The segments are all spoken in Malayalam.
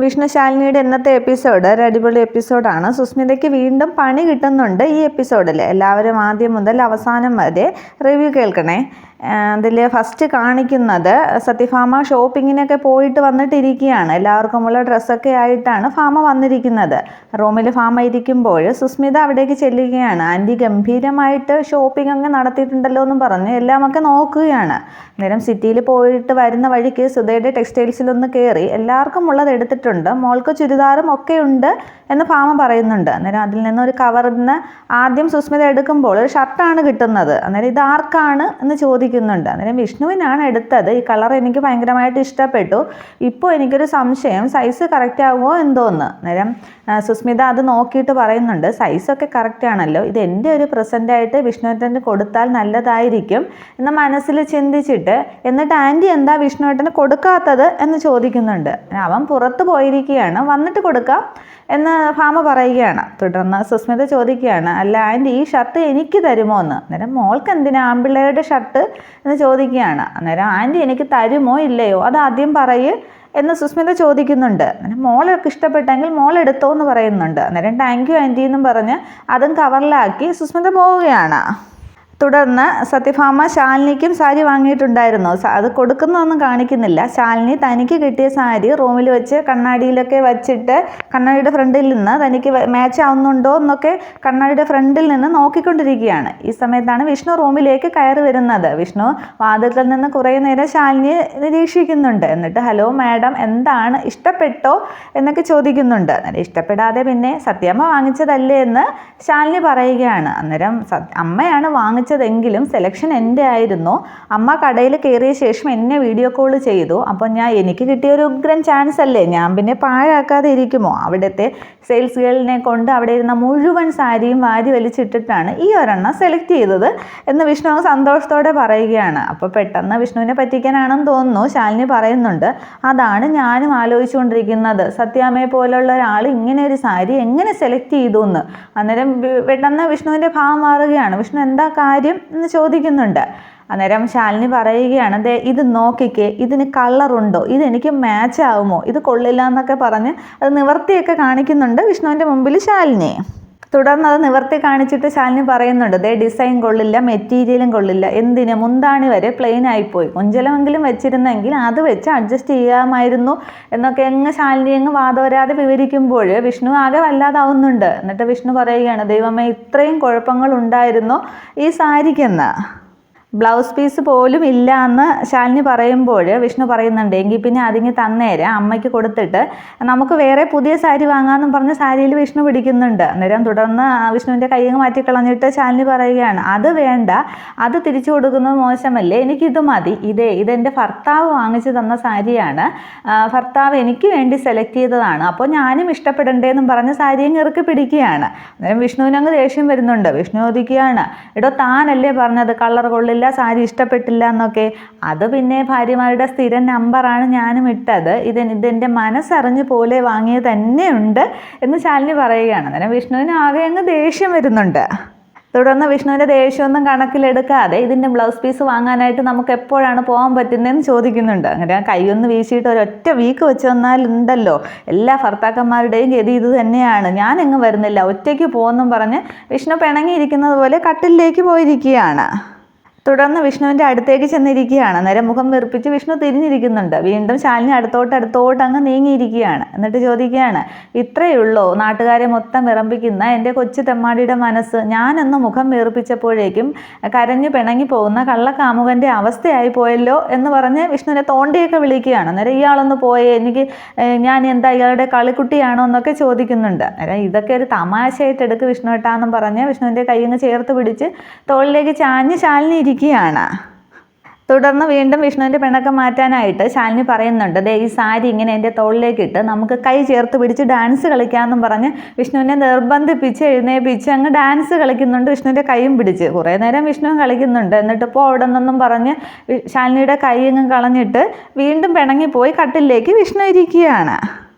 വിഷ്ണു ശാലിനിയുടെ ഇന്നത്തെ എപ്പിസോഡ് ഒരു അടിപൊളി എപ്പിസോഡാണ്. സുസ്മിതയ്ക്ക് വീണ്ടും പണി കിട്ടുന്നുണ്ട് ഈ എപ്പിസോഡിൽ. എല്ലാവരും ആദ്യം മുതൽ അവസാനം വരെ റിവ്യൂ കേൾക്കണേ. അതിൽ ഫസ്റ്റ് കാണിക്കുന്നത് സത്യഭാമ ഷോപ്പിങ്ങിനൊക്കെ പോയിട്ട് വന്നിട്ടിരിക്കുകയാണ്. എല്ലാവർക്കുമുള്ള ഡ്രസ്സൊക്കെ ആയിട്ടാണ് ഭാമ വന്നിരിക്കുന്നത്. റൂമിൽ ഭാമ ഇരിക്കുമ്പോൾ സുസ്മിത അവിടേക്ക് ചെല്ലുകയാണ്. ആൻറ്റി ഗംഭീരമായിട്ട് ഷോപ്പിംഗ് അങ്ങ് നടത്തിയിട്ടുണ്ടല്ലോ എന്ന് പറഞ്ഞ് എല്ലാമൊക്കെ നോക്കുകയാണ്. അന്നേരം സിറ്റിയിൽ പോയിട്ട് വരുന്ന വഴിക്ക് സുധയുടെ ടെക്സ്റ്റൈൽസിലൊന്ന് കയറി എല്ലാവർക്കും ഉള്ളത് എടുത്തിട്ടുണ്ട്, മോൾക്ക് ചുരിദാറും ഒക്കെ ഉണ്ട് എന്ന് ഭാമ പറയുന്നുണ്ട്. അന്നേരം അതിൽ നിന്നൊരു കവറിൽ നിന്ന് ആദ്യം സുസ്മിത എടുക്കുമ്പോൾ ഒരു ഷർട്ടാണ് കിട്ടുന്നത്. അന്നേരം ഇത് ആർക്കാണ് എന്ന് ചോദിക്കുന്നുണ്ട്. അന്നേരം വിഷ്ണുവിനാണ് എടുത്തത്. ഈ കളർ എനിക്ക് ഭയങ്കരമായിട്ട് ഇഷ്ടപ്പെട്ടു. ഇപ്പോൾ എനിക്കൊരു സംശയം, സൈസ് കറക്റ്റ് ആകുമോ എന്തോന്ന്. അന്നേരം സുസ്മിത അത് നോക്കിയിട്ട് പറയുന്നുണ്ട്, സൈസൊക്കെ കറക്റ്റ് ആണല്ലോ, ഇത് എൻ്റെ ഒരു പ്രസൻ്റായിട്ട് വിഷ്ണുവേട്ടന് കൊടുത്താൽ നല്ലതായിരിക്കും എന്ന് മനസ്സിൽ ചിന്തിച്ചിട്ട്, എന്നിട്ട് ആൻറ്റി എന്താ വിഷ്ണുവേട്ടന് കൊടുക്കാത്തത് എന്ന് ചോദിക്കുന്നുണ്ട്. അവൻ പുറത്ത് പോയിരിക്കുകയാണ്, വന്നിട്ട് കൊടുക്കാം എന്ന് ഭാമ പറയുകയാണ്. തുടർന്ന് സുസ്മിത ചോദിക്കുകയാണ്, അല്ല ആൻറ്റി ഈ ഷർട്ട് എനിക്ക് തരുമോ എന്ന്. അന്നേരം മോൾക്ക് എന്തിനാ ആൺപിള്ളേരുടെ ഷർട്ട് എന്ന് ചോദിക്കുകയാണ്. അന്നേരം ആൻറ്റി എനിക്ക് തരുമോ ഇല്ലയോ അത് ആദ്യം പറയ് എന്ന് സുസ്മിത ചോദിക്കുന്നുണ്ട്. അന്നേരം മോൾക്ക് ഇഷ്ടപ്പെട്ടെങ്കിൽ മോൾ എടുത്തോ എന്ന് പറയുന്നുണ്ട്. അന്നേരം താങ്ക് യു ആൻറ്റി എന്നും പറഞ്ഞ് അതും കവറിലാക്കി സുസ്മിത പോവുകയാണ്. തുടർന്ന് സത്യഭാമ ശാലിനിക്കും സാരി വാങ്ങിയിട്ടുണ്ടായിരുന്നു. അത് കൊടുക്കുന്നതൊന്നും കാണിക്കുന്നില്ല. ശാലിനി തനിക്ക് കിട്ടിയ സാരി റൂമിൽ വെച്ച് കണ്ണാടിയിലൊക്കെ വച്ചിട്ട് കണ്ണാടിയുടെ ഫ്രണ്ടിൽ നിന്ന് തനിക്ക് മാച്ച് ആവുന്നുണ്ടോ എന്നൊക്കെ കണ്ണാടിയുടെ ഫ്രണ്ടിൽ നിന്ന് നോക്കിക്കൊണ്ടിരിക്കുകയാണ്. ഈ സമയത്താണ് വിഷ്ണു റൂമിലേക്ക് കയറി വരുന്നത്. വിഷ്ണു വാതിൽക്കൽ നിന്ന് കുറേ നേരം ശാലിനിയെ നിരീക്ഷിക്കുന്നുണ്ട്. എന്നിട്ട് ഹലോ മാഡം എന്താണ്, ഇഷ്ടപ്പെട്ടോ എന്നൊക്കെ ചോദിക്കുന്നുണ്ട്. അന്നേരം ഇഷ്ടപ്പെടാതെ പിന്നെ സത്യമ്മ വാങ്ങിച്ചതല്ലേ എന്ന് ശാലിനി പറയുകയാണ്. അന്നേരം അമ്മയാണ് വാങ്ങിച്ചതെങ്കിലും സെലക്ഷൻ എൻ്റെ ആയിരുന്നു. അമ്മ കടയിൽ കയറിയ ശേഷം എന്നെ വീഡിയോ കോൾ ചെയ്തു. അപ്പോൾ എനിക്ക് കിട്ടിയ ഒരു ഉഗ്രൻ ചാൻസ് അല്ലേ, ഞാൻ പിന്നെ പാഴാക്കാതെ ഇരിക്കുമോ. അവിടുത്തെ സെയിൽസ് ഗേളിനെ കൊണ്ട് അവിടെ ഇരുന്ന മുഴുവൻ സാരിയും വാരി വലിച്ചിട്ടിട്ടാണ് ഈ ഒരെണ്ണം സെലക്ട് ചെയ്തത് എന്ന് വിഷ്ണു സന്തോഷത്തോടെ പറയുകയാണ്. അപ്പോൾ പെട്ടെന്ന് വിഷ്ണുവിനെ പറ്റിക്കാനാണെന്ന് തോന്നുന്നു. ശാലിനി പറയുന്നുണ്ട്, അതാണ് ഞാനും ആലോചിച്ചുകൊണ്ടിരിക്കുന്നത്, സത്യാമ്മയെ പോലുള്ള ഒരാൾ ഇങ്ങനെ ഒരു സാരി എങ്ങനെ സെലക്ട് ചെയ്തു എന്ന്. അന്നേരം പെട്ടെന്ന് വിഷ്ണുവിൻ്റെ ഭാവം മാറുകയാണ്. വിഷ്ണു എന്താ കാര്യം എന്ന് ചോദിക്കുന്നുണ്ട്. അന്നേരം ശാലിനി പറയുകയാണ്, ദേ ഇത് നോക്കിക്കേ, ഇതിന് കളറുണ്ടോ, ഇതെനിക്ക് മാച്ച് ആവുമോ, ഇത് കൊള്ളില്ല എന്നൊക്കെ പറഞ്ഞ് അത് നിവർത്തിയൊക്കെ കാണിക്കുന്നുണ്ട് വിഷ്ണുവിൻ്റെ മുമ്പിൽ ശാലിനി. തുടർന്ന് അത് നിവർത്തി കാണിച്ചിട്ട് ശാലിനി പറയുന്നുണ്ട്, ദേ ഡിസൈൻ കൊള്ളില്ല, മെറ്റീരിയലും കൊള്ളില്ല, എന്തിന് മുന്താണി വരെ പ്ലെയിൻ ആയിപ്പോയി, കൊഞ്ചലമെങ്കിലും വെച്ചിരുന്നെങ്കിൽ അത് വെച്ച് അഡ്ജസ്റ്റ് ചെയ്യാമായിരുന്നു എന്നൊക്കെ ശാലിനി വാദോരാതെ വിവരിക്കുമ്പോൾ വിഷ്ണു ആകെ വല്ലാതാവുന്നുണ്ട്. എന്നിട്ട് വിഷ്ണു പറയുകയാണ്, ദൈവമേ ഇത്രയും കുഴപ്പങ്ങൾ ഉണ്ടായിരുന്നു ഈ സാരിക്കെന്ന്. ബ്ലൗസ് പീസ് പോലും ഇല്ല എന്ന് ശാലിനി പറയുമ്പോൾ വിഷ്ണു പറയുന്നുണ്ട്, എങ്കിൽ പിന്നെ അതിങ്ങ് തന്നേരെ അമ്മയ്ക്ക് കൊടുത്തിട്ട് നമുക്ക് വേറെ പുതിയ സാരി വാങ്ങാമെന്നും പറഞ്ഞ് സാരിയിൽ വിഷ്ണു പിടിക്കുന്നുണ്ട്. അന്നേരം തുടർന്ന് വിഷ്ണുവിൻ്റെ കയ്യങ്ങ് മാറ്റിക്കളഞ്ഞിട്ട് ശാലിനി പറയുകയാണ്, അത് വേണ്ട, അത് തിരിച്ചു കൊടുക്കുന്നത് മോശമല്ലേ, എനിക്കിത് മതി, ഇതെൻ്റെ ഭർത്താവ് വാങ്ങിച്ചു തന്ന സാരിയാണ്, ഭർത്താവ് എനിക്ക് വേണ്ടി സെലക്ട് ചെയ്തതാണ്, അപ്പോൾ ഞാനും ഇഷ്ടപ്പെടണ്ടേന്നും പറഞ്ഞ് സാരിയും ഇറുക്കി പിടിക്കുകയാണ്. അന്നേരം വിഷ്ണുവിനങ്ങ് ദേഷ്യം വരുന്നുണ്ട്. വിഷ്ണു ചോദിക്കുകയാണ്, എടോ താനല്ലേ പറഞ്ഞത് കളർ കൊള്ളില്ല, സാരി ഇഷ്ടപ്പെട്ടില്ല എന്നൊക്കെ. അത് പിന്നെ ഭാര്യമാരുടെ സ്ഥിരം നമ്പറാണ് ഞാനും ഇട്ടത്, ഇതെൻ്റെ മനസ്സറിഞ്ഞ് പോലെ വാങ്ങിയത് തന്നെയുണ്ട് എന്ന് ശാലിനി പറയുകയാണ്. അന്നേരം വിഷ്ണുവിന് ആകെ അങ്ങ് ദേഷ്യം വരുന്നുണ്ട്. തുടർന്ന് വിഷ്ണുവിൻ്റെ ദേഷ്യമൊന്നും കണക്കിലെടുക്കാതെ ഇതിൻ്റെ ബ്ലൗസ് പീസ് വാങ്ങാനായിട്ട് നമുക്ക് എപ്പോഴാണ് പോകാൻ പറ്റുന്നതെന്ന് ചോദിക്കുന്നുണ്ട്. അങ്ങനെ കൈയൊന്ന് വീശിയിട്ട് ഒരൊറ്റ വീക്ക് വെച്ച് വന്നാലുണ്ടല്ലോ എല്ലാ ഭർത്താക്കന്മാരുടെയും ഗതി ഇത് തന്നെയാണ്, ഞാനെങ്ങും വരുന്നില്ല, ഒറ്റയ്ക്ക് പോകുമെന്നും പറഞ്ഞ് വിഷ്ണു പിണങ്ങിയിരിക്കുന്നത് പോലെ കട്ടിലേക്ക് പോയിരിക്കുകയാണ്. തുടർന്ന് വിഷ്ണുവിൻ്റെ അടുത്തേക്ക് ചെന്നിരിക്കുകയാണ്. നേരെ മുഖം വെറുപ്പിച്ച് വിഷ്ണു തിരിഞ്ഞിരിക്കുന്നുണ്ട്. വീണ്ടും ശാലിനി അടുത്തോട്ട് അങ്ങ് നീങ്ങിയിരിക്കുകയാണ്. എന്നിട്ട് ചോദിക്കുകയാണ്, ഇത്രയേ ഉള്ളൂ നാട്ടുകാരെ മൊത്തം വിറപ്പിക്കുന്ന എൻ്റെ കൊച്ചു തെമ്മാടിയുടെ മനസ്സ്, ഞാനൊന്ന് മുഖം വീർപ്പിച്ചപ്പോഴേക്കും കരഞ്ഞു പിണങ്ങി പോകുന്ന കള്ളക്കാമുകൻ്റെ അവസ്ഥയായി പോയല്ലോ എന്ന് പറഞ്ഞ് വിഷ്ണുവിനെ തോണ്ടിയൊക്കെ വിളിക്കുകയാണ്. അന്നേരം ഇയാളൊന്ന് പോയേ, ഞാൻ എന്താ ഇയാളുടെ കളിക്കുട്ടിയാണോ എന്നൊക്കെ ചോദിക്കുന്നുണ്ട്. അന്നേരം ഇതൊക്കെ ഒരു തമാശയായിട്ട് എടുക്ക് വിഷ്ണുവേട്ടാന്നും പറഞ്ഞ് വിഷ്ണുവിൻ്റെ കൈയ്യങ്ങ് ചേർത്ത് പിടിച്ച് തോളിലേക്ക് ചാഞ്ഞ് ശാലിനി ഇരിക്കുകയാണ്. തുടർന്ന് വീണ്ടും വിഷ്ണുവിൻ്റെ പിണക്കം മാറ്റാനായിട്ട് ശാലിനി പറയുന്നുണ്ട്, ദേ ഈ സാരി ഇങ്ങനെ എൻ്റെ തോളിലേക്ക് ഇട്ട് നമുക്ക് കൈ ചേർത്ത് പിടിച്ച് ഡാൻസ് കളിക്കാമെന്നും പറഞ്ഞ് വിഷ്ണുവിനെ നിർബന്ധിപ്പിച്ച് എഴുന്നേപ്പിച്ച് അങ്ങ് ഡാൻസ് കളിക്കുന്നുണ്ട്. വിഷ്ണുവിൻ്റെ കൈയും പിടിച്ച് കുറേ നേരം വിഷ്ണുവും കളിക്കുന്നുണ്ട്. എന്നിട്ട് ഇപ്പോൾ അവിടെ നിന്നും പറഞ്ഞ് ശാലിനിയുടെ കൈ അങ്ങ് കളഞ്ഞിട്ട് വീണ്ടും പിണങ്ങിപ്പോയി കട്ടിലേക്ക് വിഷ്ണു ഇരിക്കുകയാണ്.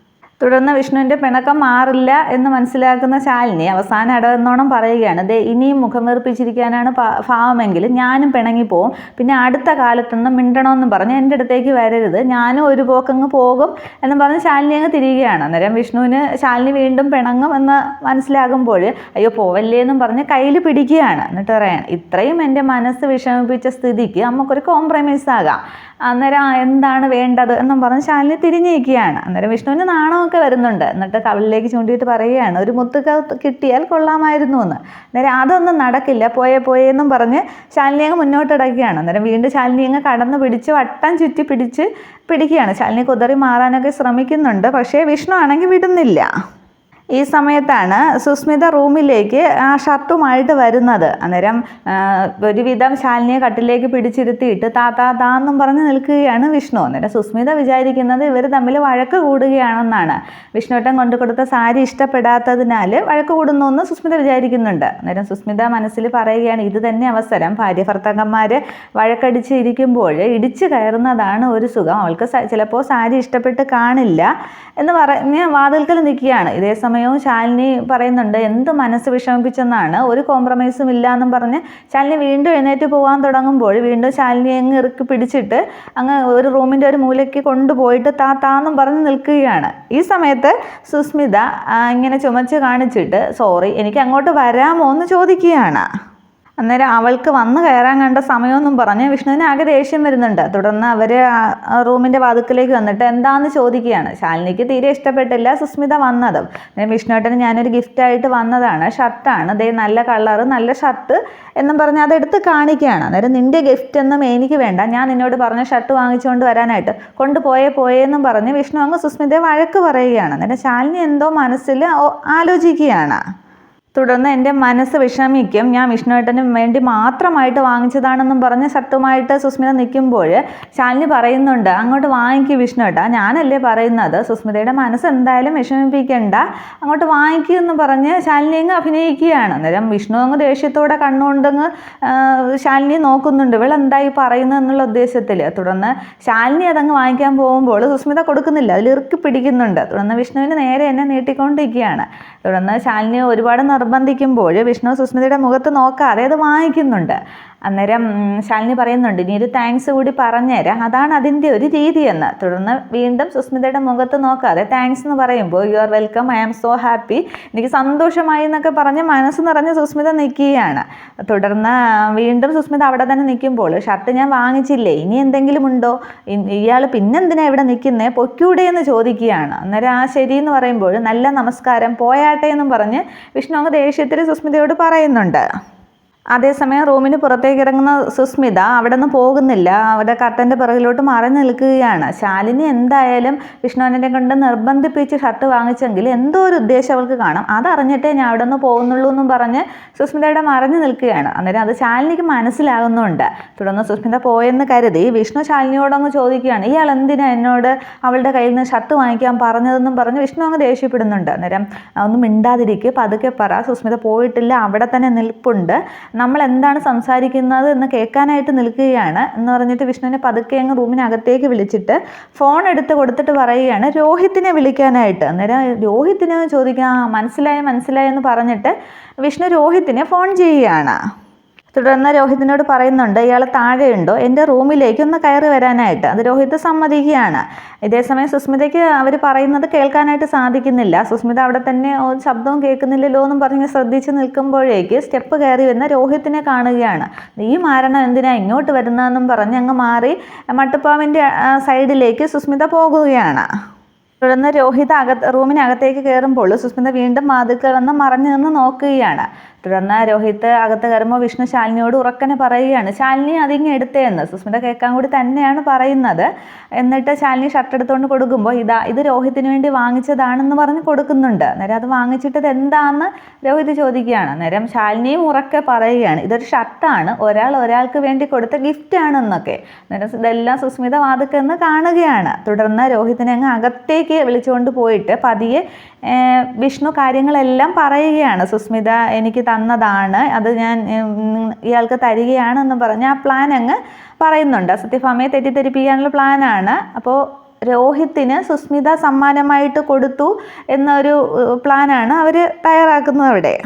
തുടർന്ന് വിഷ്ണുവിൻ്റെ പിണക്കം മാറില്ല എന്ന് മനസ്സിലാക്കുന്ന ശാലിനി അവസാനം ഇടവെന്നോണം പറയുകയാണ്, ദേ ഇനിയും മുഖം വീർപ്പിച്ചിരിക്കാനാണ് ഭാവമെങ്കിൽ ഞാനും പിണങ്ങിപ്പോവും, പിന്നെ അടുത്ത കാലത്തൊന്നും മിണ്ടണമെന്നും പറഞ്ഞ് എൻ്റെ അടുത്തേക്ക് വരരുത്, ഞാനും ഒരു പോക്കങ്ങ് പോകും എന്ന് പറഞ്ഞ് ശാലിനി അങ്ങ് തിരികുകയാണ്. അന്നേരം വിഷ്ണുവിന് ശാലിനി വീണ്ടും പിണങ്ങും എന്ന് മനസ്സിലാകുമ്പോൾ അയ്യോ പോവല്ലേ എന്നും പറഞ്ഞ് കയ്യിൽ പിടിക്കുകയാണ്. എന്നിട്ട് പറയാൻ, ഇത്രയും എൻ്റെ മനസ്സ് വിഷമിപ്പിച്ച സ്ഥിതിക്ക് നമുക്കൊരു കോംപ്രമൈസ് ആകാം, അന്നേരം എന്താണ് വേണ്ടത് എന്നും പറഞ്ഞ് ശാലിനി തിരിഞ്ഞിരിക്കുകയാണ്. അന്നേരം വിഷ്ണുവിന് നാണമൊക്കെ വരുന്നുണ്ട്. എന്നിട്ട് കവിളിലേക്ക് ചൂണ്ടിയിട്ട് പറയുകയാണ്, ഒരു മുത്ത് കിട്ടിയാൽ കൊള്ളാമായിരുന്നു എന്ന്. അന്നേരം അതൊന്നും നടക്കില്ല, പോയെന്നും പറഞ്ഞ് ശാലിനി അങ്ങ് മുന്നോട്ടിടയ്ക്കുകയാണ്. അന്നേരം വീണ്ടും ശാലിനി അങ്ങ് കടന്നു പിടിച്ച് വട്ടം ചുറ്റി പിടിക്കുകയാണ്. ശാലിനി കുതറി മാറാനൊക്കെ ശ്രമിക്കുന്നുണ്ട്, പക്ഷേ വിഷ്ണു ആണെങ്കിൽ വിടുന്നില്ല. ഈ സമയത്താണ് സുസ്മിത റൂമിലേക്ക് ആ ഷർട്ടുമായിട്ട് വരുന്നത്. അന്നേരം ഒരുവിധം ശാലിനിയെ കട്ടിലേക്ക് പിടിച്ചിരുത്തിയിട്ട് താന്നും പറഞ്ഞ് നിൽക്കുകയാണ് വിഷ്ണു. അന്നേരം സുസ്മിത വിചാരിക്കുന്നത് ഇവർ തമ്മിൽ വഴക്ക് കൂടുകയാണെന്നാണ്. വിഷ്ണുവേട്ടൻ കൊണ്ടു കൊടുത്ത സാരി ഇഷ്ടപ്പെടാത്തതിനാൽ വഴക്ക് കൂടുന്നു എന്ന് സുസ്മിത വിചാരിക്കുന്നുണ്ട്. അന്നേരം സുസ്മിത മനസ്സിൽ പറയുകയാണ്, ഇത് തന്നെ അവസരം, ഭാര്യ ഭർത്താക്കന്മാർ വഴക്കടിച്ച് ഇരിക്കുമ്പോൾ ഇടിച്ചു കയറുന്നതാണ് ഒരു സുഖം, അവൾക്ക് ചിലപ്പോൾ സാരി ഇഷ്ടപ്പെട്ട് കാണില്ല എന്ന് പറഞ്ഞ് വാതിൽക്കൽ നിൽക്കുകയാണ്. ഇതേ സമയവും ശാലിനി പറയുന്നുണ്ട്, എന്ത് മനസ്സ് വിഷമിപ്പിച്ചെന്നാണ്, ഒരു കോംപ്രമൈസും ഇല്ല എന്നും പറഞ്ഞ് ശാലിനി വീണ്ടും എഴുന്നേറ്റ് പോകാൻ തുടങ്ങുമ്പോൾ വീണ്ടും ശാലിനി അങ്ങ് ഇറുക്കി പിടിച്ചിട്ട് അങ്ങ് ഒരു റൂമിൻ്റെ ഒരു മൂലയ്ക്ക് കൊണ്ടുപോയിട്ട് താന്നും പറഞ്ഞ് നിൽക്കുകയാണ്. ഈ സമയത്ത് സുസ്മിത ഇങ്ങനെ ചുമച്ച് കാണിച്ചിട്ട് സോറി എനിക്ക് അങ്ങോട്ട് വരാമോ എന്ന് ചോദിക്കുകയാണ്. അന്നേരം അവൾക്ക് വന്ന് കയറാൻ കണ്ട സമയമൊന്നും പറഞ്ഞ് വിഷ്ണുവിന് ആകെ ദേഷ്യം വരുന്നുണ്ട്. തുടർന്ന് അവർ റൂമിൻ്റെ വാതിക്കലേക്ക് വന്നിട്ട് എന്താണെന്ന് ചോദിക്കുകയാണ്. ശാലിനിക്ക് തീരെ ഇഷ്ടപ്പെട്ടില്ല സുസ്മിത വന്നതും. വിഷ്ണുവേട്ടന് ഞാനൊരു ഗിഫ്റ്റായിട്ട് വന്നതാണ്, ഷർട്ടാണ്, ദേ നല്ല കളറ് നല്ല ഷർട്ട് എന്നും പറഞ്ഞ് അതെടുത്ത് കാണിക്കുകയാണ്. അന്നേരം നിൻ്റെ ഗിഫ്റ്റ് ഒന്നും എനിക്ക് വേണ്ട, ഞാൻ നിന്നോട് പറഞ്ഞ ഷർട്ട് വാങ്ങിച്ചുകൊണ്ട് വരാനായിട്ട് പോയെന്നും പറഞ്ഞ് വിഷ്ണു അങ്ങ് സുസ്മിതയെ വഴക്ക് പറയുകയാണ്. അന്നേരം ശാലിനി എന്തോ മനസ്സിൽ ആലോചിക്കുകയാണ്. തുടർന്ന് എൻ്റെ മനസ്സ് വിഷമിക്കും, ഞാൻ വിഷ്ണുവേട്ടന് വേണ്ടി മാത്രമായിട്ട് വാങ്ങിച്ചതാണെന്നും പറഞ്ഞ് ഷർട്ടുമായിട്ട് സുസ്മിത നിൽക്കുമ്പോൾ ശാലിനി പറയുന്നുണ്ട്, അങ്ങോട്ട് വാങ്ങിക്കും വിഷ്ണുവേട്ടാ, ഞാനല്ലേ പറയുന്നത്, സുസ്മിതയുടെ മനസ്സ് എന്തായാലും വിഷമിപ്പിക്കണ്ട, അങ്ങോട്ട് വാങ്ങിക്കുമെന്ന് പറഞ്ഞ് ശാലിനി അങ്ങ് അഭിനയിക്കുകയാണ്. അന്നേരം വിഷ്ണു അങ്ങ് ദേഷ്യത്തോടെ കണ്ണുകൊണ്ടങ്ങ് ശാലിനി നോക്കുന്നുണ്ട്, ഇവളെന്തായി പറയുന്നത് എന്നുള്ള ഉദ്ദേശത്തിൽ. തുടർന്ന് ശാലിനി അതങ്ങ് വാങ്ങിക്കാൻ പോകുമ്പോൾ സുസ്മിത കൊടുക്കുന്നില്ല, അതിൽ ഇറുക്കി പിടിക്കുന്നുണ്ട്. തുടർന്ന് വിഷ്ണുവിന് നേരെ എന്നെ നീട്ടിക്കൊണ്ടിരിക്കുകയാണ്. തുടർന്ന് ശാലിനി ഒരുപാട് നിർബന്ധിക്കുമ്പോൾ വിഷ്ണു സുസ്മിതയുടെ മുഖത്ത് നോക്കാതെ അത് വാങ്ങിക്കുന്നുണ്ട്. അന്നേരം ശാലിനി പറയുന്നുണ്ട്, ഇനി ഒരു താങ്ക്സ് കൂടി പറഞ്ഞുതരാം, അതാണ് അതിൻ്റെ ഒരു രീതിയെന്ന്. തുടർന്ന് വീണ്ടും സുസ്മിതയുടെ മുഖത്ത് നോക്കാതെ താങ്ക്സ് എന്ന് പറയുമ്പോൾ you are welcome, I am so happy, എനിക്ക് സന്തോഷമായി എന്നൊക്കെ പറഞ്ഞ് മനസ്സ് നിറഞ്ഞ് സുസ്മിത നിൽക്കുകയാണ്. തുടർന്ന് വീണ്ടും സുസ്മിത അവിടെ തന്നെ നിൽക്കുമ്പോൾ ഷർട്ട് ഞാൻ വാങ്ങിച്ചില്ലേ, ഇനി എന്തെങ്കിലും ഉണ്ടോ, ഇയാൾ പിന്നെന്തിനാ ഇവിടെ നിൽക്കുന്നേ, പൊയ്ക്കൂടെ എന്ന് ചോദിക്കുകയാണ്. അന്നേരം ആ ശരി എന്ന് പറയുമ്പോൾ നല്ല നമസ്കാരം, പോയാട്ടെ എന്നും പറഞ്ഞ് വിഷ്ണു അങ്ങ് ദേഷ്യത്തിൽ സുസ്മിതയോട് പറയുന്നുണ്ട്. അതേസമയം റൂമിന് പുറത്തേക്ക് ഇറങ്ങുന്ന സുസ്മിത അവിടെ നിന്ന് പോകുന്നില്ല, അവിടെ കർട്ടൻ്റെ പിറകിലോട്ട് മറഞ്ഞു നിൽക്കുകയാണ്. ശാലിനി എന്തായാലും വിഷ്ണുവിനെ കൊണ്ട് നിർബന്ധിപ്പിച്ച് ഷർട്ട് വാങ്ങിച്ചെങ്കിൽ എന്തോ ഒരു ഉദ്ദേശം അവൾക്ക് കാണാം, അതറിഞ്ഞിട്ടേ ഞാൻ അവിടെ നിന്ന് പോകുന്നുള്ളൂ എന്നും പറഞ്ഞ് സുസ്മിതയുടെ മറഞ്ഞു നിൽക്കുകയാണ്. അന്നേരം അത് ശാലിനിക്ക് മനസ്സിലാകുന്നുണ്ട്. തുടർന്ന് സുസ്മിത പോയെന്ന് കരുതി വിഷ്ണു ശാലിനിയോടങ്ങ് ചോദിക്കുകയാണ്, ഇയാൾ എന്തിനാ എന്നോട് അവളുടെ കയ്യിൽ നിന്ന് ഷർട്ട് വാങ്ങിക്കാൻ പറഞ്ഞതെന്നും പറഞ്ഞ് വിഷ്ണു അങ്ങ് ദേഷ്യപ്പെടുന്നുണ്ട്. അന്നേരം ഒന്നും മിണ്ടാതിരിക്കുക, പതുക്കെ പറ, സുസ്മിത പോയിട്ടില്ല, അവിടെ തന്നെ നിൽപ്പുണ്ട്, നമ്മൾ എന്താണ് സംസാരിക്കുന്നത് എന്ന് കേൾക്കാനായിട്ട് നിൽക്കുകയാണ് എന്ന് പറഞ്ഞിട്ട് വിഷ്ണുവിനെ പതുക്കെ അങ്ങ് റൂമിനകത്തേക്ക് വിളിച്ചിട്ട് ഫോൺ എടുത്ത് കൊടുത്തിട്ട് പറയുകയാണ് രോഹിത്തിനെ വിളിക്കാനായിട്ട്. അന്നേരം രോഹിത്തിനെ ചോദിക്കാം, മനസ്സിലായി എന്ന് പറഞ്ഞിട്ട് വിഷ്ണു രോഹിത്തിനെ ഫോൺ ചെയ്യുകയാണ്. തുടർന്ന് രോഹിത്തിനോട് പറയുന്നുണ്ട്, ഇയാൾ താഴെയുണ്ടോ, എൻ്റെ റൂമിലേക്ക് ഒന്ന് കയറി വരാനായിട്ട്. അത് രോഹിത് സമ്മതിക്കുകയാണ്. ഇതേസമയം സുസ്മിതയ്ക്ക് അവർ പറയുന്നത് കേൾക്കാനായിട്ട് സാധിക്കുന്നില്ല. സുസ്മിത അവിടെ തന്നെ ശബ്ദവും കേൾക്കുന്നില്ലല്ലോ എന്നും പറഞ്ഞ് ശ്രദ്ധിച്ച് നിൽക്കുമ്പോഴേക്ക് സ്റ്റെപ്പ് കയറി വരുന്ന രോഹിത്തിനെ കാണുകയാണ്. ഈ മാരണം എന്തിനാ ഇങ്ങോട്ട് വരുന്നതെന്നും പറഞ്ഞ് അങ്ങ് മാറി മട്ടുപ്പാവിൻ്റെ സൈഡിലേക്ക് സുസ്മിത പോകുകയാണ്. തുടർന്ന് രോഹിത് റൂമിനകത്തേക്ക് കയറുമ്പോൾ സുസ്മിത വീണ്ടും വാതിൽക്കൽ വന്ന് മറഞ്ഞു നിന്ന് നോക്കുകയാണ്. തുടർന്ന് രോഹിത് അകത്ത് കയറുമ്പോൾ വിഷ്ണു ശാലിനിയോട് ഉറക്കനെ പറയുകയാണ്, ശാലിനി അതിങ്ങ് എടുത്തേന്ന്. സുസ്മിത കേൾക്കാൻ കൂടി തന്നെയാണ് പറയുന്നത്. എന്നിട്ട് ശാലിനി ഷർട്ട് എടുത്തുകൊണ്ട് കൊടുക്കുമ്പോൾ ഇത് രോഹിത്തിന് വേണ്ടി വാങ്ങിച്ചതാണെന്ന് പറഞ്ഞ് കൊടുക്കുന്നുണ്ട്. അന്നേരം അത് വാങ്ങിച്ചിട്ട് ഇത് എന്താണെന്ന് രോഹിത് ചോദിക്കുകയാണ്. അന്നേരം ശാലിനിയും ഉറക്കെ പറയുകയാണ്, ഇതൊരു ഷർട്ടാണ്, ഒരാൾക്ക് വേണ്ടി കൊടുത്ത ഗിഫ്റ്റാണെന്നൊക്കെ. അന്നേരം ഇതെല്ലാം സുസ്മിത വാതിൽക്കെന്ന് കാണുകയാണ്. തുടർന്ന് രോഹിത്തിനെ അങ്ങ് അകത്തേക്ക് വിളിച്ചുകൊണ്ട് പോയിട്ട് പതിയെ വിഷ്ണു കാര്യങ്ങളെല്ലാം പറയുകയാണ്. സുസ്മിത എനിക്ക് തന്നതാണ്, അത് ഞാൻ ഇയാൾക്ക് തരികയാണെന്ന് പറഞ്ഞ് ആ പ്ലാൻ അങ്ങ് പറയുന്നുണ്ട്. സത്യഭാമയെ തെറ്റിദ്ധരിപ്പിക്കാനുള്ള പ്ലാനാണ്. അപ്പോൾ രോഹിത്തിന് സുസ്മിത സമ്മാനമായിട്ട് കൊടുത്തു എന്നൊരു പ്ലാനാണ് അവർ തയ്യാറാക്കുന്നത് അവിടെ.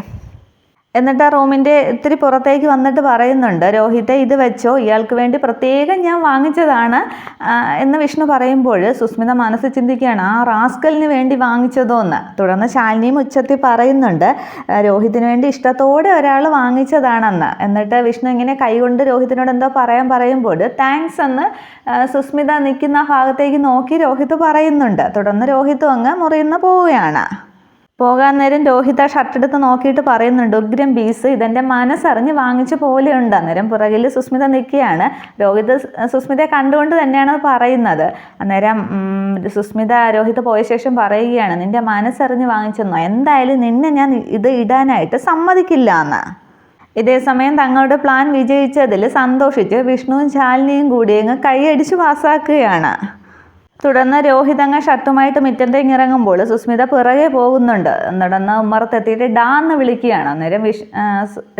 എന്നിട്ട് ആ റൂമിൻ്റെ ഇത്തിരി പുറത്തേക്ക് വന്നിട്ട് പറയുന്നുണ്ട്, രോഹിത്തെ ഇത് വെച്ചോ, ഇയാൾക്ക് വേണ്ടി പ്രത്യേകം ഞാൻ വാങ്ങിച്ചതാണ് എന്ന് വിഷ്ണു പറയുമ്പോൾ സുസ്മിത മനസ്സിൽ ചിന്തിക്കുകയാണ്, ആ റാസ്കലിന് വേണ്ടി വാങ്ങിച്ചതോ എന്ന്. തുടർന്ന് ശാലിനിയും ഉച്ചത്തിൽ പറയുന്നുണ്ട്, രോഹിത്തിന് വേണ്ടി ഇഷ്ടത്തോടെ ഒരാൾ വാങ്ങിച്ചതാണെന്ന്. എന്നിട്ട് വിഷ്ണു ഇങ്ങനെ കൈകൊണ്ട് രോഹിത്തിനോട് എന്തോ പറയുമ്പോൾ താങ്ക്സ് എന്ന് സുസ്മിത നിൽക്കുന്ന ഭാഗത്തേക്ക് നോക്കി രോഹിത് പറയുന്നുണ്ട്. തുടർന്ന് രോഹിത്തും അങ്ങ് മുറിയിൽ നിന്ന് പോവുകയാണ്. പോകാൻ നേരം രോഹിത് ആ ഷർട്ടെടുത്ത് നോക്കിയിട്ട് പറയുന്നുണ്ട്, ഉഗ്രം പീസ്, ഇതെൻ്റെ മനസ്സറിഞ്ഞ് വാങ്ങിച്ച പോലെയുണ്ട്. അന്നേരം പുറകിൽ സുസ്മിത നിൽക്കുകയാണ്. രോഹിത് സുസ്മിതയെ കണ്ടുകൊണ്ട് തന്നെയാണ് പറയുന്നത്. അന്നേരം സുസ്മിത രോഹിത് പോയ ശേഷം പറയുകയാണ്, നിൻ്റെ മനസ്സറിഞ്ഞ് വാങ്ങിച്ചെന്നോ, എന്തായാലും നിന്നെ ഞാൻ ഇത് ഇടാനായിട്ട് സമ്മതിക്കില്ല എന്ന്. ഇതേസമയം തങ്ങളുടെ പ്ലാൻ വിജയിച്ചതിൽ സന്തോഷിച്ച് വിഷ്ണുവും ശാലിനിയും കൂടി അങ്ങ് കൈയടിച്ച് പാസ്സാക്കുകയാണ്. തുടർന്ന് രോഹിത് അങ്ങ് ഷർട്ടുമായിട്ട് മുറ്റത്തേക്ക് ഇറങ്ങുമ്പോൾ സുസ്മിത പിറകെ പോകുന്നുണ്ട്. നടന്ന് ഉമ്മറത്തെത്തിയിട്ട് ഡാന്ന് വിളിക്കുകയാണ്. അന്നേരം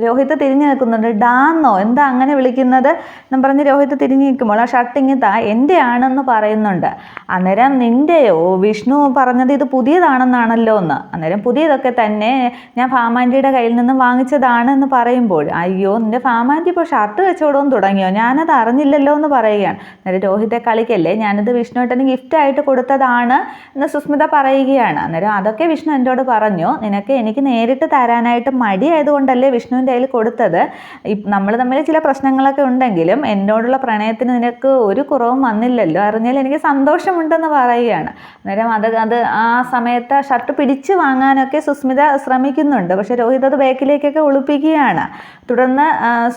രോഹിത് തിരിഞ്ഞു നിൽക്കുന്നുണ്ട്. ഡാന്നോ, എന്താ അങ്ങനെ വിളിക്കുന്നത് എന്നും പറഞ്ഞ് രോഹിത് തിരിഞ്ഞു നിൽക്കുമ്പോൾ ആ ഷർട്ട് ഇങ്ങ് എൻ്റെ ആണെന്ന് പറയുന്നുണ്ട്. അന്നേരം നിൻ്റെയോ, വിഷ്ണു പറഞ്ഞത് ഇത് പുതിയതാണെന്നാണല്ലോ എന്ന്. അന്നേരം പുതിയതൊക്കെ തന്നെ, ഞാൻ ഫാമാൻറ്റിയുടെ കയ്യിൽ നിന്ന് വാങ്ങിച്ചതാണ് എന്ന് പറയുമ്പോൾ, അയ്യോ നിൻ്റെ ഫാമാൻറ്റി ഇപ്പോൾ ഷർട്ട് കച്ചവടവും തുടങ്ങിയോ, ഞാനത് അറിഞ്ഞില്ലല്ലോ എന്ന് പറയുകയാണ്. അന്നേരം രോഹിത്തെ കളിക്കല്ലേ, ഞാനിത് വിഷ്ണുവേട്ടന് ഗിഫ്റ്റായിട്ട് കൊടുത്തതാണ് എന്ന് സുസ്മിത പറയുകയാണ്. അന്നേരം അതൊക്കെ വിഷ്ണു എന്നോട് പറഞ്ഞു, നിനക്ക് എനിക്ക് നേരിട്ട് തരാനായിട്ട് മടിയായതുകൊണ്ടല്ലേ വിഷ്ണുവിൻ്റെ കയ്യിൽ കൊടുത്തത്. നമ്മൾ തമ്മിൽ ചില പ്രശ്നങ്ങളൊക്കെ ഉണ്ടെങ്കിലും എന്നോടുള്ള പ്രണയത്തിന് നിനക്ക് ഒരു കുറവും വന്നില്ലല്ലോ, അറിഞ്ഞാൽ എനിക്ക് സന്തോഷമുണ്ടെന്ന് പറയുകയാണ്. അന്നേരം അത് ആ സമയത്ത് ഷർട്ട് പിടിച്ച് വാങ്ങാനൊക്കെ സുസ്മിത ശ്രമിക്കുന്നുണ്ട്. പക്ഷെ രോഹിത് അത് ബാക്കിലേക്കൊക്കെ ഒളിപ്പിക്കുകയാണ്. തുടർന്ന്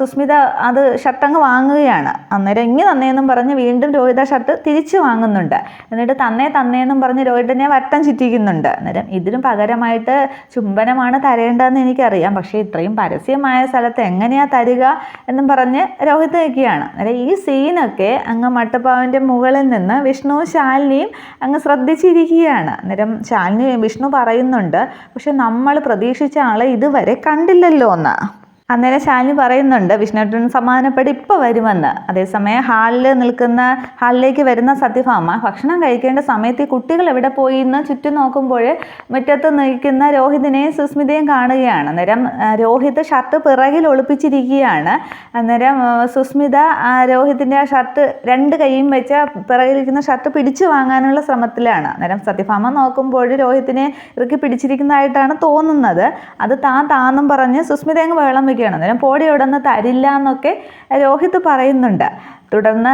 സുസ്മിത അത് ഷർട്ടങ്ങ് വാങ്ങുകയാണ്. അന്നേരം ഇങ്ങ് തന്നേന്നും പറഞ്ഞ് വീണ്ടും രോഹിത ഷർട്ട് തിരിച്ചു വാങ്ങുന്നുണ്ട്. എന്നിട്ട് തന്നേന്നും പറഞ്ഞ് രോഹിതിനെ വട്ടം ചുറ്റിക്കുന്നുണ്ട്. അന്നേരം ഇതിനും പകരമായിട്ട് ചുംബനമാണ് തരേണ്ടതെന്ന് എനിക്കറിയാം, പക്ഷേ ഇത്രയും പരസ്യമായ സ്ഥലത്ത് എങ്ങനെയാ തരിക എന്നും പറഞ്ഞ് രോഹിത് നിൽക്കുകയാണ്. അന്നേരം ഈ സീനൊക്കെ അങ്ങ് മട്ടുപ്പാവിൻ്റെ മുകളിൽ നിന്ന് വിഷ്ണുവും ശാലിനിയും അങ്ങ് ശ്രദ്ധിച്ചിരിക്കുകയാണ്. അന്നേരം ശാലിനി വിഷ്ണു പറയുന്നുണ്ട്, പക്ഷെ നമ്മൾ പ്രതീക്ഷിച്ച ആളെ ഇതുവരെ കണ്ടില്ലല്ലോ എന്ന്. അന്നേരം ശാലിനി പറയുന്നുണ്ട്, വിഷ്ണുവേട്ടന് സമാധാനപ്പെട്ട് ഇപ്പോൾ വരുമെന്ന്. അതേസമയം ഹാളിലേക്ക് വരുന്ന സത്യഭാമ ഭക്ഷണം കഴിക്കേണ്ട സമയത്ത് ഈ കുട്ടികൾ എവിടെ പോയി എന്ന് ചുറ്റും നോക്കുമ്പോൾ മുറ്റത്ത് നിൽക്കുന്ന രോഹിതിനെയും സുസ്മിതയും കാണുകയാണ്. അന്നേരം രോഹിത് ഷർട്ട് പിറകിൽ ഒളിപ്പിച്ചിരിക്കുകയാണ്. അന്നേരം സുസ്മിത രോഹിതിൻ്റെ ആ ഷർട്ട് രണ്ട് കൈയും വെച്ച് പിറകിലിരിക്കുന്ന ഷർട്ട് പിടിച്ചു വാങ്ങാനുള്ള ശ്രമത്തിലാണ്. അന്നേരം സത്യഭാമ നോക്കുമ്പോൾ രോഹിതിനെ ഇറുക്കി പിടിച്ചിരിക്കുന്നതായിട്ടാണ് തോന്നുന്നത്. അത് താന്നും പറഞ്ഞ് സുസ്മിത അങ്ങ് വെള്ളം വയ്ക്കും. അന്നേരം പോടി അവിടെ നിന്ന് തരില്ല എന്നൊക്കെ രോഹിത് പറയുന്നുണ്ട്. തുടർന്ന്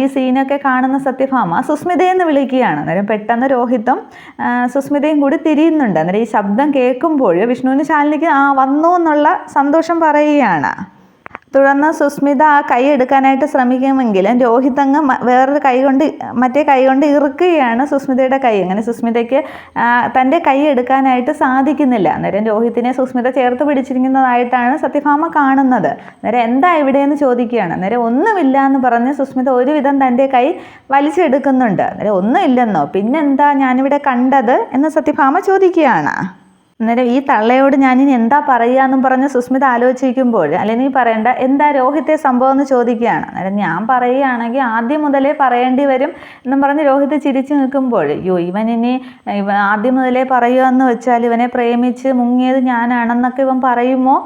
ഈ സീനൊക്കെ കാണുന്ന സത്യഭാമ സുസ്മിതയെന്ന് വിളിക്കുകയാണ്. അന്നേരം പെട്ടെന്ന് രോഹിതും സുസ്മിതയും കൂടി തിരിയുന്നുണ്ട്. അന്നേരം ഈ ശബ്ദം കേൾക്കുമ്പോൾ വിഷ്ണുവിന് ശാലിനിക്ക് വന്നു എന്നുള്ള സന്തോഷം പറയുകയാണ്. തുടർന്ന് സുസ്മിത ആ കൈ എടുക്കാനായിട്ട് ശ്രമിക്കുമെങ്കിലും രോഹിത് അങ്ങ് വേറൊരു മറ്റേ കൈ കൊണ്ട് ഇറുക്കുകയാണ് സുസ്മിതയുടെ കൈ. അങ്ങനെ സുസ്മിതയ്ക്ക് തൻ്റെ കൈ എടുക്കാനായിട്ട് സാധിക്കുന്നില്ല. അന്നേരം രോഹിത്തിനെ സുസ്മിത ചേർത്ത് പിടിച്ചിരിക്കുന്നതായിട്ടാണ് സത്യഭാമ കാണുന്നത്. അന്നേരം എന്താ ഇവിടെയെന്ന് ചോദിക്കുകയാണ്. അന്നേരം ഒന്നുമില്ല എന്ന് പറഞ്ഞ് സുസ്മിത ഒരുവിധം തൻ്റെ കൈ വലിച്ചെടുക്കുന്നുണ്ട്. അന്നേരം ഒന്നുമില്ലെന്നോ, പിന്നെന്താ ഞാനിവിടെ കണ്ടത് എന്ന് സത്യഭാമ ചോദിക്കുകയാണ്. അന്നേരം ഈ തള്ളയോട് ഞാനിനി എന്താ പറയുക എന്നും പറഞ്ഞ് സുസ്മിത ആലോചിക്കുമ്പോൾ, അല്ലെങ്കിൽ പറയേണ്ട എന്താ രോഹിത്തെ സംഭവം എന്ന് ചോദിക്കുകയാണ്. അന്നേരം ഞാൻ പറയുകയാണെങ്കിൽ ആദ്യം മുതലേ പറയേണ്ടി വരും എന്നും പറഞ്ഞ് രോഹിത് ചിരിച്ചു നിൽക്കുമ്പോൾ, ഇവൻ ആദ്യം മുതലേ പറയുക എന്ന് വെച്ചാൽ ഇവനെ പ്രേമിച്ച് മുങ്ങിയത് ഞാനാണെന്നൊക്കെ ഇവൻ പറയുമോ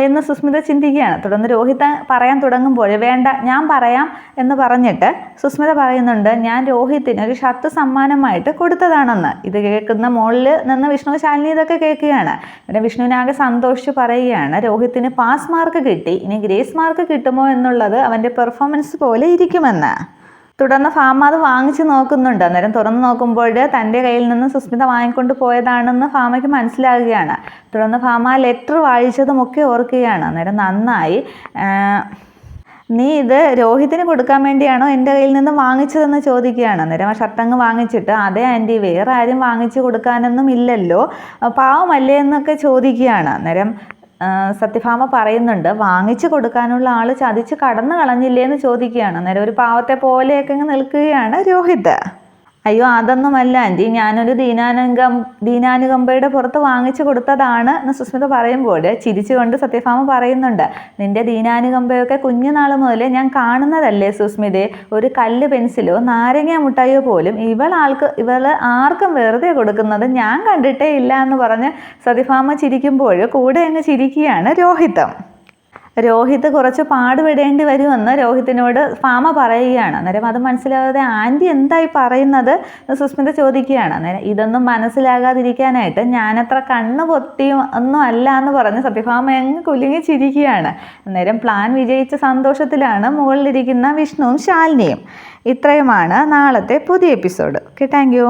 എന്ന് സുസ്മിത ചിന്തിക്കുകയാണ്. തുടർന്ന് രോഹിത് പറയാൻ തുടങ്ങുമ്പോൾ, വേണ്ട ഞാൻ പറയാം എന്ന് പറഞ്ഞിട്ട് സുസ്മിത പറയുന്നുണ്ട്, ഞാൻ രോഹിത്തിന് ഒരു ഷർട്ട് സമ്മാനമായിട്ട് കൊടുത്തതാണെന്ന്. ഇത് കേൾക്കുന്ന മുകളിൽ നിന്ന് വിഷ്ണു ശാലിനി ഇതൊക്കെ കേൾക്കുകയാണ്. പിന്നെ വിഷ്ണുവിനാകെ സന്തോഷിച്ച് പറയുകയാണ്, രോഹിത്തിന് പാസ് മാർക്ക് കിട്ടി, ഇനി ഗ്രേസ് മാർക്ക് കിട്ടുമോ എന്നുള്ളത് അവൻ്റെ പെർഫോമൻസ് പോലെ ഇരിക്കുമെന്ന്. തുടർന്ന് ഫാമ അത് വാങ്ങിച്ച് നോക്കുന്നുണ്ട്. അന്നേരം തുറന്ന് നോക്കുമ്പോൾ തൻ്റെ കയ്യിൽ നിന്ന് സുസ്മിത വാങ്ങിക്കൊണ്ട് പോയതാണെന്ന് ഫാമയ്ക്ക് മനസ്സിലാകുകയാണ്. തുടർന്ന് ഫാമ ലെറ്റർ വായിച്ചതുമൊക്കെ ഓർക്കുകയാണ്. അന്നേരം നന്നായി, നീ ഇത് രോഹിത്തിന് കൊടുക്കാൻ വേണ്ടിയാണോ എൻ്റെ കയ്യിൽ നിന്ന് വാങ്ങിച്ചതെന്ന് ചോദിക്കുകയാണ്. അന്നേരം ആ ഷർട്ടങ്ങ് വാങ്ങിച്ചിട്ട്, അതെ ആൻറ്റി, വേറെ ആരും വാങ്ങിച്ചു കൊടുക്കാനൊന്നും ഇല്ലല്ലോ, പാവമല്ലേ എന്നൊക്കെ ചോദിക്കുകയാണ്. അന്നേരം സത്യഭാമ പറയുന്നുണ്ട്, വാങ്ങിച്ചു കൊടുക്കാനുള്ള ആൾ ചതിച്ച് കടന്നു കളഞ്ഞില്ലേ എന്ന് ചോദിക്കുകയാണ്. അന്നേരം ഒരു പാവത്തെ പോലെയൊക്കെ നിൽക്കുകയാണ് രോഹിത്. അയ്യോ അതൊന്നുമല്ല ആൻറ്റി, ഞാനൊരു ദീനാനുകമ്പയുടെ പുറത്ത് വാങ്ങിച്ചു കൊടുത്തതാണ് എന്ന് സുസ്മിത പറയുമ്പോൾ ചിരിച്ചുകൊണ്ട് സത്യഭാമ പറയുന്നുണ്ട്, നിന്റെ ദീനാനുകമ്പയൊക്കെ കുഞ്ഞുനാൾ മുതലേ ഞാൻ കാണുന്നതല്ലേ സുസ്മിതേ, ഒരു കല്ല് പെൻസിലോ നാരങ്ങ മുട്ടായോ പോലും ഇവൾ ആർക്കും വെറുതെ കൊടുക്കുന്നത് ഞാൻ കണ്ടിട്ടേ ഇല്ല എന്ന് പറഞ്ഞ് സത്യഭാമ ചിരിക്കുമ്പോൾ കൂടെ അങ്ങ് ചിരിക്കുകയാണ് രോഹിത് കുറച്ച് പാടുപെടേണ്ടി വരുമെന്ന് രോഹിത്തിനോട് ഭാമ പറയുകയാണ്. അന്നേരം അത് മനസ്സിലാകാതെ ആൻറ്റി എന്തായി പറയുന്നത് എന്ന് സുസ്മിത ചോദിക്കുകയാണ്. അന്നേരം ഇതൊന്നും മനസ്സിലാകാതിരിക്കാനായിട്ട് ഞാനത്ര കണ്ണ് പൊത്തിയും ഒന്നും അല്ല എന്ന് പറഞ്ഞ് സത്യഭാമ അങ്ങ് കുലുങ്ങി ചിരിക്കുകയാണ്. അന്നേരം പ്ലാൻ വിജയിച്ച സന്തോഷത്തിലാണ് മുകളിലിരിക്കുന്ന വിഷ്ണുവും ശാലിനിയും. ഇത്രയുമാണ് നാളത്തെ പുതിയ എപ്പിസോഡ്. Okay, thank you.